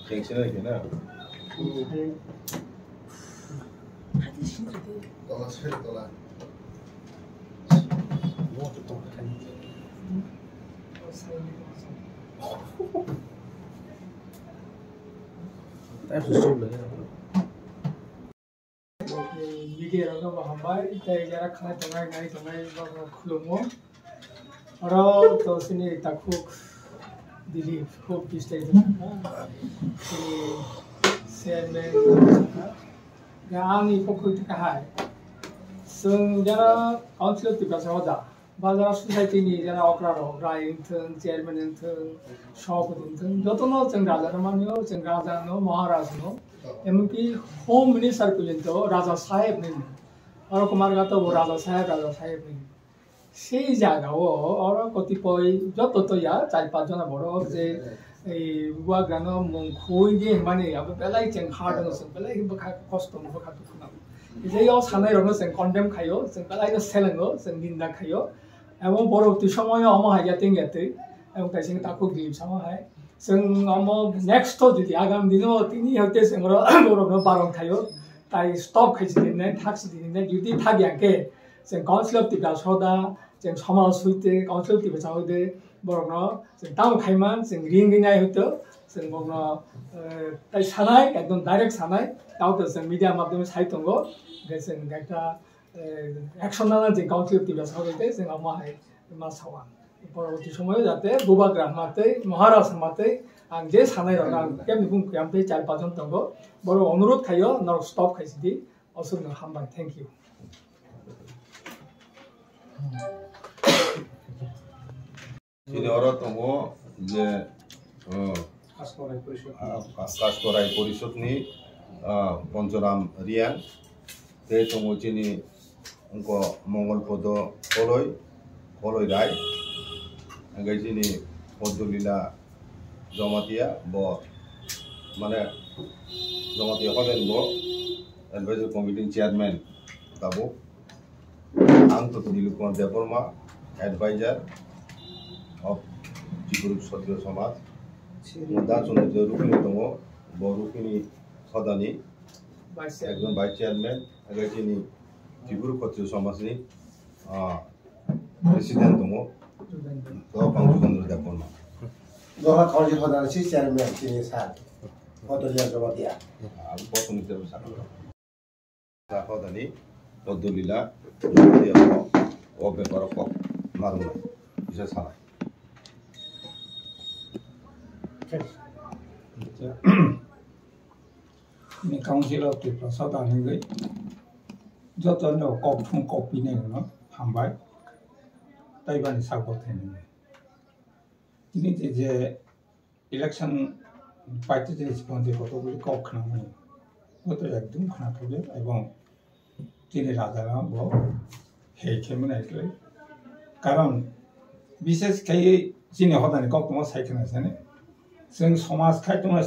갱신하기나. 미디어라고 한발 이때 이제라 खाना तंगाई नाई तंगाई बाबा खुलमो और तो सिने ताकू दिली खूब पिस्ते शेयरमेन गांनी पकुट कहाय जों जरा काउन्सिल टिपासा होदा बाजार सोसाइटिनि जरा अक्रारो रायथों चेयरमेनथों सभापतिथों जतनो जों राजारमानियो जों राजानो महाराजनो एमपी होम मिनिस्टार पर्यन्तो राजा साहेब नहीं और कुमार का तो वो राजा साहेब नहीं সেই জায়গাও और कतिपय যত তো या 4-5 जना बड़ो जे बुवा गानो मुंखुई गे माने अब बेलाय जों हार्डनो जों बेलाय बखा कष्ट बखा दुखुना जे याव सानाय रनो जों कन्डेम खायो जों बेलाय सेलेंगो जों निंदा खायो एवं परवर्ती समय अम हाया तेंगेते एवं काइसिं ताको गिम सामाहाय जों अम नेक्स्ट तो जुदि आगामी दिनो तिनी हते जों बरनो बारन खायो ताई स्टप खाइसि दिने थाक्सि दिने जुदि थागियाके जों काउन्सिल अफ टिपा सदा जों समाज सुइते काउन्सिल अफ टिपा साउदे बरनो जों ताम खाइमान जों रिंगिनाय हतो जों बरनो ताई सानाय एकदम डाइरेक्ट सानाय ताउतो जों मीडिया माध्यम साइतंगो जों गायता एक्शन नाना जों काउन्सिल अफ टिपा साउदे जों अमाहाय मासावा परवर्ती समय जाते बुबाग्रा माते महाराज माते आं जे सानाय रना केम बुं यामते 4-5 जन दंगो बरो अनुरोध खायो न स्टप खाइसिदि असुरनो हामबाय थैंक यू সিনিয়র তমো যে কাসকরাই পরিষদনি পঞ্চরাম রিয়াং তে তমো চিনি অঙ্ক মঙ্গলপদ কলই রায় গাইজিনি পদ্মলীলা জমাতিয়া ব মানে জমাতিয়া হলেন ব এডভাইজার কমিটির চেয়ারম্যান তাবো आं तो नीलकुमार देवबर्मा एडवाइजर ऑफ त्रिपुरा क्षत्रिय समाज दा चंद्र रुकिनी दङ बरुकिनी सदानी एकदम भाइस चेयरमैन एगाइटिनी त्रिपुरा क्षत्रिय समाजनि प्रेसिडेंट दङ तो चंद्र देवबर्मा जहा काउन्सिल सदानी चेयरमैन तिनी सार पदलिया जमातिया आं प्रथम हिसाबै सार सदानी पद्मलीला ও ব্যাপার মারুন বিশেষ সারা काउन्सिल अफ टिपा सदानी गई जतनो कपथुं कपिने न हामबाय ताइबानि सागथेनि तिनि जे इलेक्शन पार्टी जे स्पन्जे कतगुলি कखनामनि तो एकदम खोनाथबे এবং তিনি রাজারা ব হেইखेमोन आइसले कारण विशेष खाय जिनि हदानि कक्तमा साइखना जाने जों समाज खायतमा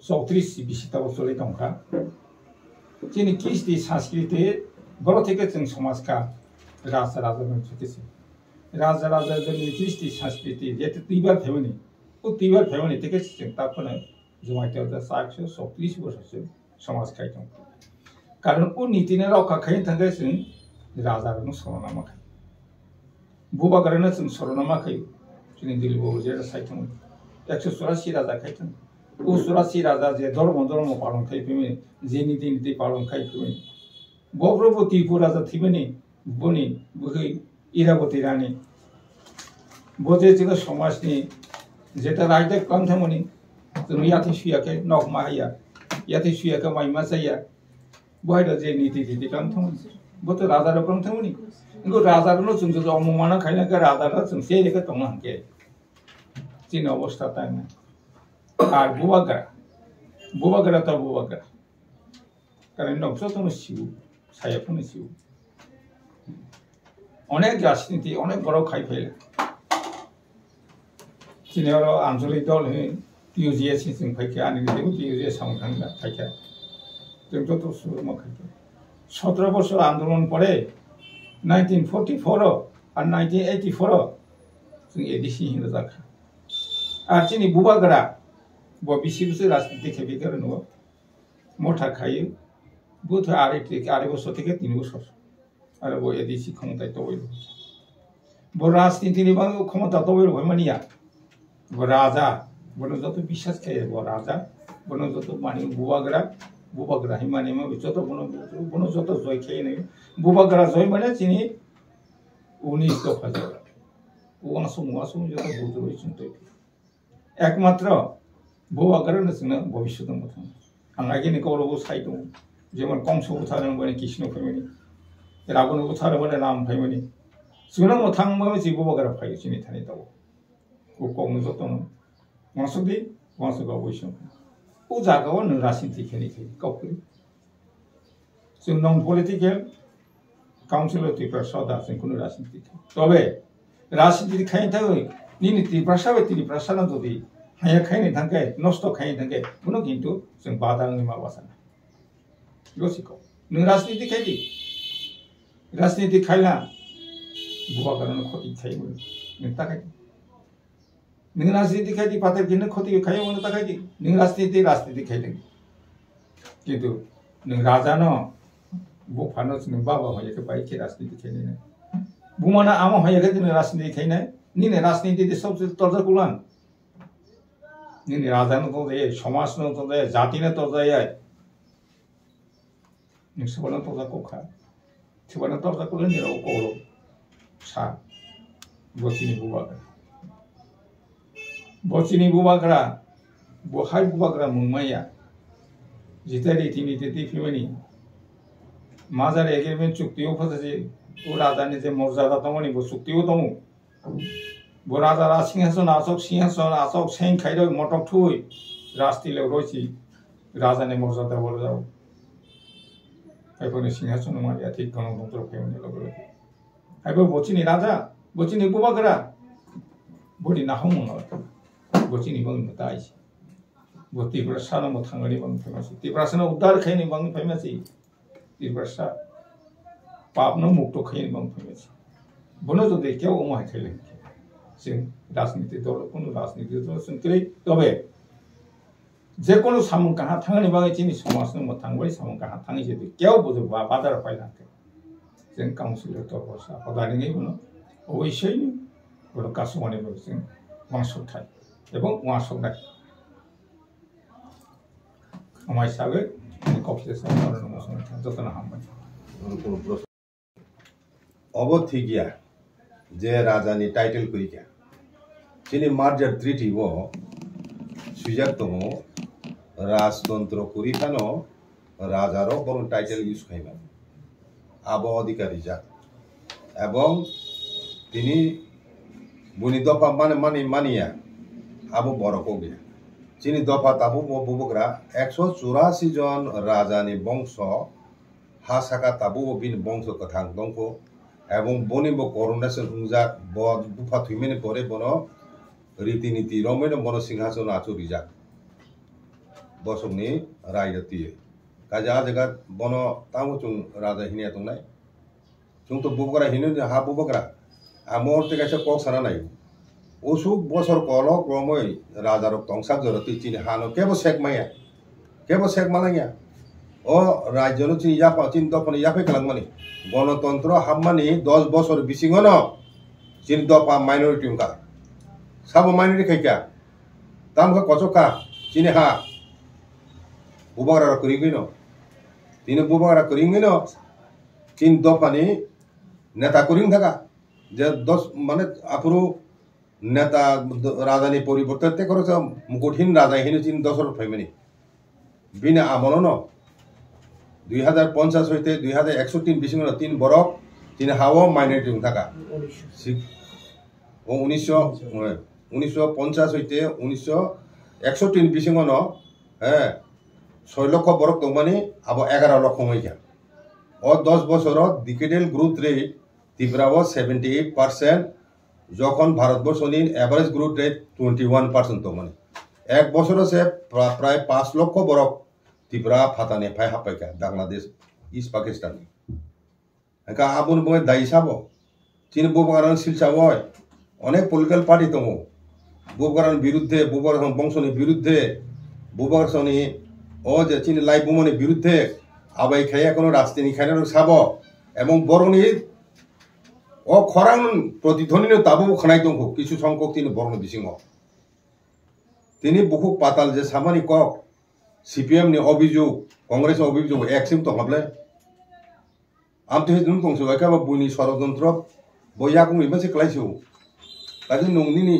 434 बिसिता बसले दंखा जिनि किस्ति संस्कृति बर থেকে जों समाज का राजा में छुटेছে राजा जोंनि किस्ति संस्कृति जेते तिबार फेमनि ओ तिबार फेमनि থেকে जों तापने जमाइते 434 वर्षसो समाज खायतों कारण वो नीति ने रखा खाई थांगे जों राजारनो सरनामा खाई बुबागारनो जों सरनामा खाई जोंनि दिल्ली बजे साइथों 184 राजा खायथों वो 84 राजा जे धर्म पालन खाई फैमे जे नीति पालन खाई फैमे बब्रबो त्रिपुरा राजा थिबेनि बनि बहै इरावती रानी बजे जों समाजनि जेता रायदे कान्थमनि जों याति सुयाके नक माया याति सुयाके माइमा जाया बहाय जे नीति काम थांमोन बत राजार काम थांमोनि इनको राजारनो जों जो अममाना खायना के राजारा जों सेरेके तंग हांके जिन अवस्था ताइम आर बुबागरा कारण नक्सो तो सिउ सायाफोन सिउ अनेक राजनीति अनेक बड़ खाई फैले जिनियर आंचलिक दल टिउजिएस जों फैखे आनि टिउजिएस सामखांगा फैखे जों तो शुरू में 17 बছর आंदोलन पड़े 1944 আর 1984 जों एडिसि हिंदा जाखा আর চিনি বুবাগরা ব 20 বছর রাজনীতি খেপে করে নো মোটা খাই বুথ আড়াই বছর থেকে 3 বছর আর ব এডিসি ক্ষমতায় তৈল ব রাজনীতি নিবাং ক্ষমতা তৈল হইমানিয়া ব রাজা বনো যত বিশ্বাস খায় ব রাজা বনো যত মানি বুবাগরা হিমানি মা যত বনো যত জয় খায় নাই বুবাগরা জয় মানে চিনি 19 দফা যাবে ওয়াসম যত বুঝ রয়েছেন তো একমাত্র বুবাগরা जोंनो ভবিষ্যৎ মত आं आगेनि कौरव साइड दं जेमन कंस बुथारन बने कृष्ण फैमिली रावण बुथारन बने राम फैमिली जोंनो मोथां माबे जि बुबागरा फाय सिनि थानि दाव को कौनो जतन मासुदि मासुगा बयसं ও জায়গাও नों राजनीति खेनि गावखौ जों नन पलिटिकल काउन्सिल अफ त्रिपुरा जों कोनो राजनीति तबे राजनीति खायनि थाखाय निनि त्रिपुरा যদি हाया खायनि थाखाय नष्ट खायनि थाखाय कोनो किन्तु जों बादांनि माबा साना लसिखौ नों राजनीति खायला बुबागरानो खति खायमोन नों थाखाय नों राजनीति खायदि पाते किनो खति खायमोन थाखाय नों राजनीति खायदों किन्तु नों राजानो बुफानो जों बाबा हायखौ बायके राजनीति खायनो बुमाना आमा हायखौ जों राजनीति खायनो निने राजनीति सबसे तर्जकुलान निने राजानो तो जाय समाजनो तो जाय जातिनो तो जाय नोंसोरनो तो जाकोखा थिबानो तो जाकोले निराव कौरव सा बचिनी बुबागरा बहाय बुबागरा मुंमाया जितारी तिनी तेती फिमेनी माजार एग्रीमेंट चुक्तियाव फसासे ओ राजानि जे मर्यादा दंमोन बे चुक्तियाव दं बो राजा सिंहासन आसक सें खायदो मटक थुय राजतिलाव रयसि राजानि मर्यादा बोल जाव आइफोरनि सिंहासन मारिया थिक गणतंत्र फैमोन लोगो आइबो बचिनी राजा बचिनी बुबागरा बडि नाहमोन बचिनी बंग ताइस बति प्रसाद म थांगनि बंग फेमस त्रिपुरासन उद्धार खायनि बंग फेमस त्रिपुरा पापनो मुक्त खायनि बंग फेमस बनो जो देखेव अमाय खायले जों राजनीति दल कोनो राजनीति दल संक्रै तबे जे कोनो सामु काहा थांगनि बागै चिनि समाजनो म थांबाय सामु काहा थाङि जे केव बुझो बाजार फायलांके जों काउन्सिल तरफसा पदारिङै बनो अवश्य बनो कासुमानि जों वासुथाय এবং ওয়াসনায় আমার হিসাবে কফিতে সাধারণ মশলা যতনা হামবাই অবথিগিয়া যে রাজানি টাইটেল করিকা চিনি মার্জার ট্রিটি ও সুজাতম রাজতন্ত্র করিখানো রাজারও বড় টাইটেল ইউজ খাইবা আব অধিকারী যা এবং তিনি বুনি দফা মানিয়া आबो बरको गया चिनी दफा ताबो बुबुगरा 184 जन राजानि वंश हासाका ताबो बिन वंश कथां दंको एवं बनिबो करनेशन हुंजा ब बुफा थुइमेनि परे बनो रीतिनीति रमेनो बनो सिंहासन आचुरिजा बसंनि रायजति काजा जगा बनो तामु चुं राजा हिनिया तंनाय चुं तो बुबुगरा हिनो हा बुबुगरा आमोरते कासे कक साना नाय उसुक बसर कल क्रमै राजारक तंसाक जरति चिनि हानो केबो सेकमालाया ओ राज्यनो चिनि यापा चिनि दफानि याफे कलांगमानि गणतंत्र हाममानि 10 बसर बिसिङन चिनि दफा माइनरिटी उनका साबो माइनरिटी खाइका तामखा कचका चिनि हा बुबागरा करिगिनो तिनि बुबागरा करिगिनो चिनि दफानि नेता करिं थाका जे 10 माने आफुरु नेता राजानि परिवर्तन ते करो मुकुटहीन राजा हिनो चिन दशरथ फैमेनि बिना आमलन 2050 হইতে 2103 বিসিङन 3 बरक चिन हाव माइनरिटी थाका 1950 হইতে 1961 বিসিङन 6 লক্ষ बरक दंमानि आबो 11 লক্ষ হইया ओ 10 বছরত ডিকেডেল গ্রোথ রেট ত্রিপুরাও 78% যখন ভারতবর্ষনি এভারেজ গ্রোথ রেট 21% তো মানে এক বছর से প্রায় 5 লক্ষ বরক ত্রিপুরা ফাতানে ফাই হাপাইকা বাংলাদেশ ইস্ট পাকিস্তান একা আবুন বয় দাই সাবো চিনি বুবগারান শিলসাওয় অনেক পলিটিক্যাল পার্টি দङ বুবগারান বিরুদ্ধে বুবগারান বংশनि বিরুদ্ধে বুবগারানি ও যে চিনি লাইবুমनि বিরুদ্ধে আবাই খাইয়া কোনো রাজনীতি খাইনার সাব এবং বরনি ও খরাং প্রতিধ্বনি তাবো খানাই দङ কিছু সংখ্যক তিনি বরণ বিসিङ তিনি বহু পাতাল যে সামানি কক সিপিএম नि অভিযোগ কংগ্রেস অভিযোগ একসিম দङাবলে আমতে হেদুন দংসো একাবা বুনি ষড়যন্ত্র বয়াকুং ইমাসে ক্লাইসো কাজে নংनिनि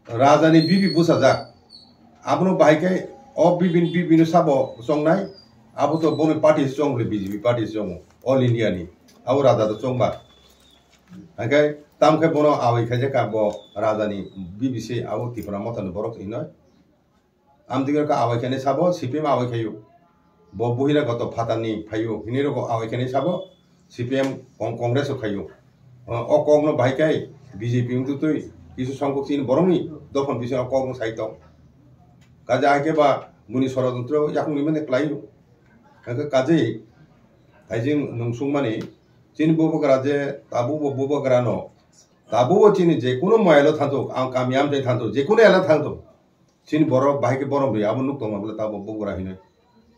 রাজানি বিবি বুসাজা আবনো বাহাইকে অ বিবিন সাবো সংনাই আবো তো বনে পার্টি সংরে বিজেপি পার্টি সং অল ইন্ডিয়া नि আবো রাজা তো সংবা আগে তামকে বনো আওই খাইজে কাবো রাজানি বিবিসি আবো তিফরা মতন বরক ইনয় আমদিগর কা আওই খানে সাবো সিপিএম আওই খাইও বহিরাগত ফাতানি ফাইও হিনেরক আওই খানে সাবো সিপিএম কংগ্রেস খাইও অ কংগ্রেস বাহাইকাই বিজেপি তুই কিছু সংখ্যক চিন বরংনি দখন বিষয় কংগ্রেস সাহিত্য কাজে আগে বা মুনি ষড়যন্ত্র এখন নিমেনে ক্লাইও কাজে তাইজিং নংসুংমানি চিনি বুবগরা যে তাবু বুবগরানো তাবু চিনি যে কোনো ময়ালো থাকতো কামিয়াম যাই থাকতো যে কোনো এলা থাকতো চিনি বড় বাহিকে বরং রে আবো নুক দङ বলে তাবো বুবগরা হিনে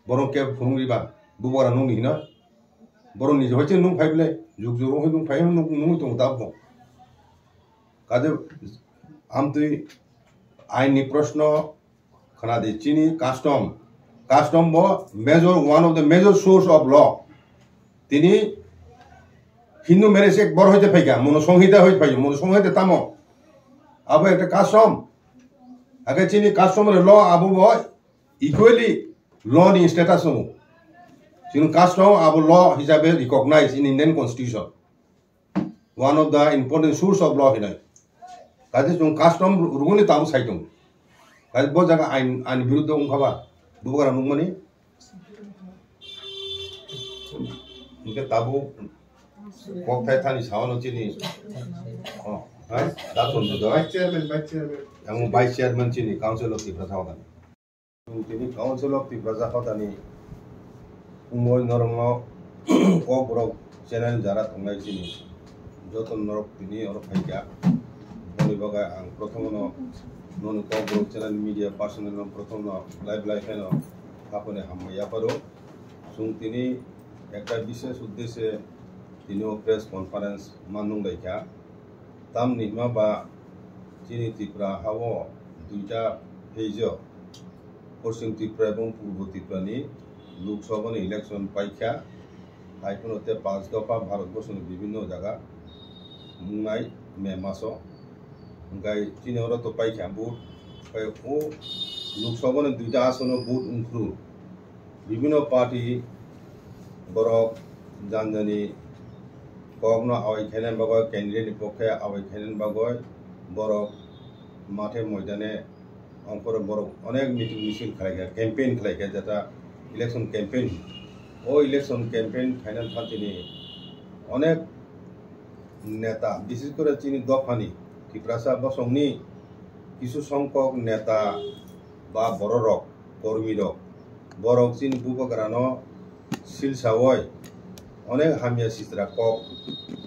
বরং কে ফুংরিবা বুবগরা নুংনি হিনা বরং নিজে হইছে নুং ফাইবলে যুগ যুগ হই নুং ফাই নুং দङ তাবো কাজে আমতুই আইনি প্রশ্ন খানাদি চিনি কাস্টম ব major one of the major source of law তিনি হিন্দু মেরেছে এক বড় হইতে ফাইকা মনোসংহিতা হইতে ফাই মনোসংহিতা তামো আবো একটা কাস্টম আগে চিনি কাস্টমের ল আবো ব ইকুয়ালি ল নি স্ট্যাটাস হমু চিনি কাস্টম আবো ল হিসাবে recognise in Indian constitution one of the important source of law হিনাই কাজে जों কাস্টম রুগনি তামু সাইদং কাজে ব জায়গা আইন বিরুদ্ধ ওंखाबा বুবগারা নুংমানি ইনকে তাবু kokthai thani sawano chini hai datun do vice chairman এবং ভাইস চেয়ারম্যান চিনি কাউন্সিল অফ ত্রিপুরা হদানি তিনি কাউন্সিল অফ ত্রিপুরা হদানি উময় নরম কবরক চ্যানেল যারা তংলাই চিনি যতন নরক তিনি অর ফাইকা বনি বগা আং প্রথম নন কবরক চ্যানেল মিডিয়া পার্সোনাল প্রথম লাইভ হেন আপনি হামাইয়া পারো সুং তিনি একটা বিশেষ উদ্দেশ্যে তিনিও প্রেস কনফারেন্স মানুং লাইকা তাম নিমা বা চিনি ত্রিপুরা হাও দুইটা পেজ পশ্চিম ত্রিপুরা এবং পূর্ব ত্রিপুরানি লোকসভা ইলেকশন পাইকা আইফোনতে 5 দফা ভারতবর্ষের বিভিন্ন জায়গা মুংনাই মে মাস গাই চিনি ওরা তো পাইকা বুট ও লোকসভা দুইটা আসন বুট উনফ্রু বিভিন্ন পার্টি বরক জানজানি কখনো আওয়াই খেলেন বাগয় ক্যান্ডিডেট পক্ষে আওয়াই খেলেন বাগয় বরক মাঠে ময়দানে অঙ্কর বরক অনেক মিটিং মিছিল খাইগা ক্যাম্পেইন খাইগা যেটা ইলেকশন ক্যাম্পেইন ও ইলেকশন ক্যাম্পেইন ফাইনাল ফাতিনি অনেক নেতা বিশেষ করে চিনি দফানি ত্রিপুরা বসংনি কিছু সংখ্যক নেতা বা বড় রক কর্মী রক বরক চিনি বুবগারানো শিলসাওয় অনেক হামিয়া সিস্রা কক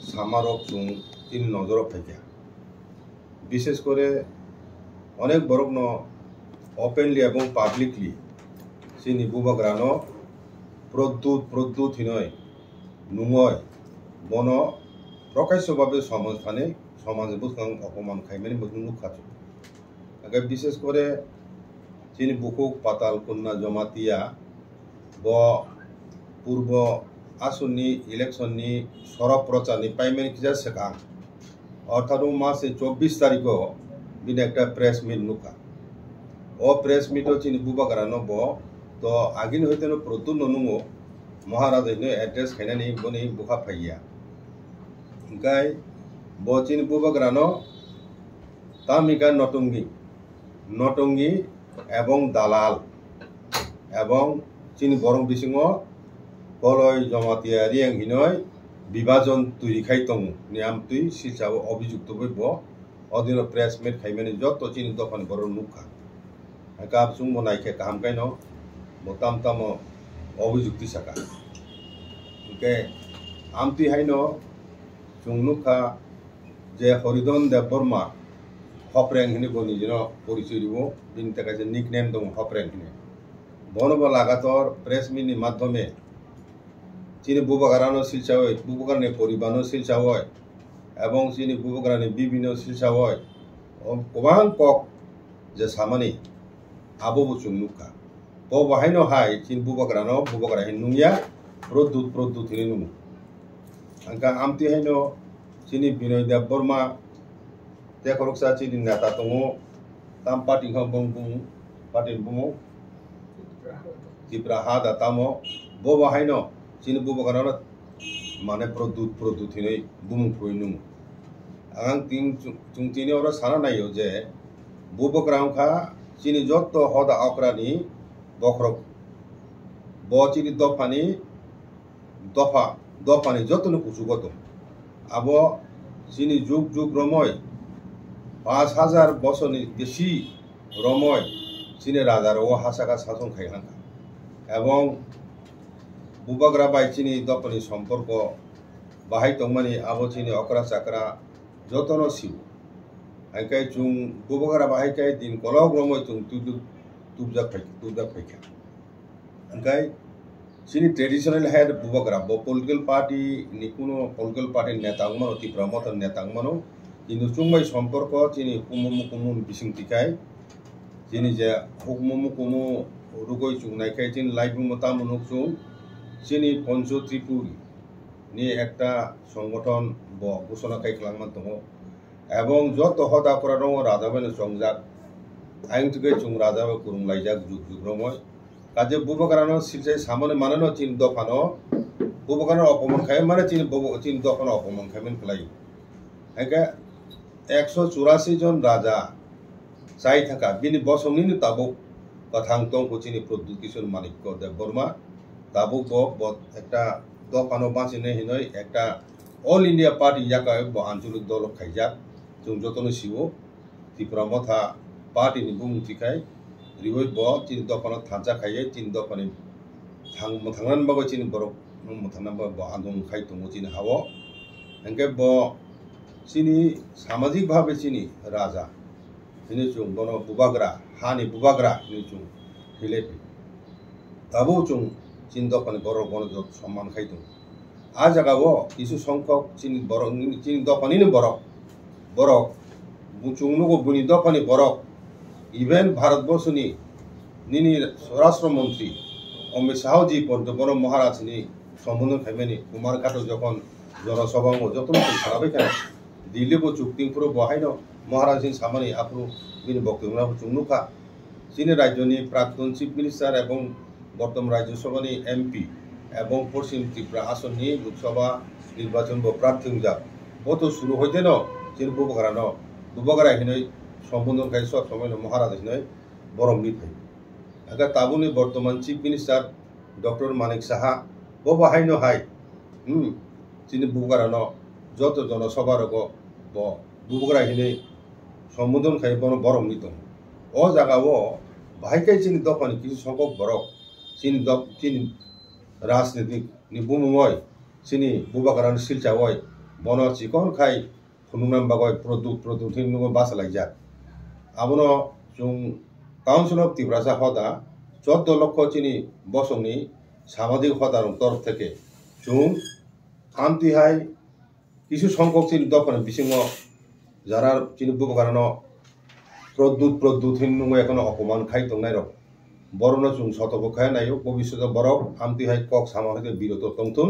সামারক চুং তিন নজর ফাইকা বিশেষ করে অনেক বরক ন ওপেনলি এবং পাবলিকলি চিনি বুবগারানো প্রদ্যুৎ হিনয় নুময় বন প্রকাশ্যভাবে সমাজে বুঝকাং অপমান খাইমানি বুঝুন খাচু আগে বিশেষ করে চিনি বুকুক পাতাল কন্যা জমাতিয়া ব পূর্ব আসননি ইলেকশননি সরব প্রচারনি প্রাইমারি কিজা সেকাং অর্থাৎ মাসে 24 তারিখ দিন একটা প্রেস মিট নুকা ও প্রেস মিট চিনি বুবগারানো ব তো আগিন হইতে প্রতুল ননুঙো মহারাজ এড্রেস খাইনানি বনি বুকা ফাইয়া গাই ব চিনি বুবগারানো তামিকা নটঙ্গি এবং দালাল এবং চিনি বরং বিসিङ কলয় জমাতিয়া রিয়াং হিনয় বিভাজন তৈরি খাইতং নিয়াম তুই শিলসাও অভিযুক্ত বইব অধীন প্রেস মিট খাইমানি যত চিনি দফান বড় নুখা কাপ সুং মনাইকে কাম কাইন বতাম তাম অভিযুক্তি সাকা ওকে আমতি হাইন চুংনুখা যে হরিধন দেব বর্মা হপরেং হিনে বনি যেন পরিচয় দিব বিনি তাকে যে নিকনেম দং হপরেং হিনে বনব লাগাতর প্রেস মিটনি মাধ্যমে চিনি বুবাগারানো শিলসা হয় বুবাগারনি পরিবারও শিলসা হয় এবং চিনি বুবাগারনি বিভিন্ন শিলসা হয় গোबां কক যে সামানি আবো চুংনুখা bo bahaino hai chin bubagrano bubagra hinnuya produt hinu numu angka amti haino chini Binoy Dev Burma te koroksa chini neta tongo tam party kham bung party bumo Tipra hada tamo bo bahaino chini bubagrano mane produt hinoi bumu phoinu ang ting tini ora sana nayo je bubagrang kha chini jotto hoda okrani বখরক বচিনি দফানি যতন কুচুগত আব চিনি যুগ রময় 5000 বছরনি বেশি রময় চিনি রাজার ও হাসাকা শাসন খাইহাঙ্কা এবং বুবাগ্রা by চিনি দফানি সম্পর্ক বাহাই তংমানি আব চিনি অকরা চাকরা যতন শিব আইকাই চুং বুবাগ্রা বাহাইকাই দিন কলক রময় চুং tubjak paikha angkai sini traditional head bubagra bo political party ni kuno political party netangmano ti promoter netangmano কিন্তু চুংবাই সম্পর্ক চিনি কুমুম বিসিং তিকাই চিনি যে হুকমুম কুমু রুগই চুংনাইকাই চিনি লাইফ মতা মনুক চুং চিনি পঞ্চ ত্রিপুরি নি একটা সংগঠন ব ঘোষণা কাই খালাংমান দङ এবং যত হদা করা দङ রাজাবেন সংজাক আইন থেকে চুং রাজা কুরুং লাইজাক যুগ রময় কাজে বুবাগারানো সিলসাই সামনে মানানো চিন দফানো বুবাগারানো অপমান খায় মানে চিন দফানো অপমান খাইমেন ফেলাই একা 184 জন রাজা চাই থাকা বিনি বসংনি তাবুক কথাং তংকো চিনি প্রদ্যুৎ কিশোর মানিক্য দেব বর্মা তাবুক একটা দফানো বাঁচিনে হিনই একটা অল ইন্ডিয়া পার্টি ইয়াকায় আঞ্চলিক দল খাইজাক চুং যতন শিব ত্রিপুরা মথা party ni bung tikai riwoi bo tin dofano thancha khaiye tin dofani thangnan ba chin borok thangnan ba andong khai tongo chin hawo engke bo chini samajik bhabe chini raja ini chung bono bubagra hani bubagra ini chung hilepi tabo chung chin dofani borok bono jot সম্মান khai tongo a jaga bo kisu সংখ্যক chini borok chini dofani ni borok chung nugo buni dofani borok even ভারতবর্ষনি নিনি স্বরাষ্ট্রমন্ত্রী অমিত শাহজি পর্যবন মহারাজ নি সম্বোধন খাইমেনি কুমারঘাট যখন জনসভা যতন খারাপই কেন দিল্লি বো চুক্তিপুর বহাইন মহারাজনি সামনে আপু বিনি বক্তব্য চুংনুখা চীন রাজ্যনি প্রাক্তন চিফ মিনিস্টার এবং বর্তমান রাজ্যসভানি এমপি এবং পশ্চিম ত্রিপুরা আসননি লোকসভা নির্বাচন প্রার্থী যাক বত শুরু হইতে ন চীন বুবাগারা হিনই সম্বোধন খাই সব সময় মহারাজ হিনই বরম নিথাই আগা তাবুনি বর্তমান chief minister doctor Manik Saha বো বাহাইনো হাই চিনি বুবাগারানো যত জনসভা রগ ব বুবাগারা হিনই সম্বোধন খাই বরম নিত ও জায়গাও বাহাইকাই চিনি দফানি কিছু সংখ্যক বরক চিনি রাজনীতিক ni bumumoy sini bubagarano silcha hoy bono chikon khai khununam bagoy product hinnugo basalajak abono chung council of Tibrasa hoda 14 লক্ষ চিনি বসংনি সামাজিক হদার তরফ থেকে chung আমতি হাই কিছু সংখ্যক চিনি দফানো বিসিং যারা চিনি বুবাগারানো প্রদ্যুৎ হিন্নুgo এখনো অপমান খাই তংনাই রক বরণ chung সতর্ক খায় নাইও ভবিষ্যতে বরক আমতি হাই কক সামাজিক বিরত তংতুন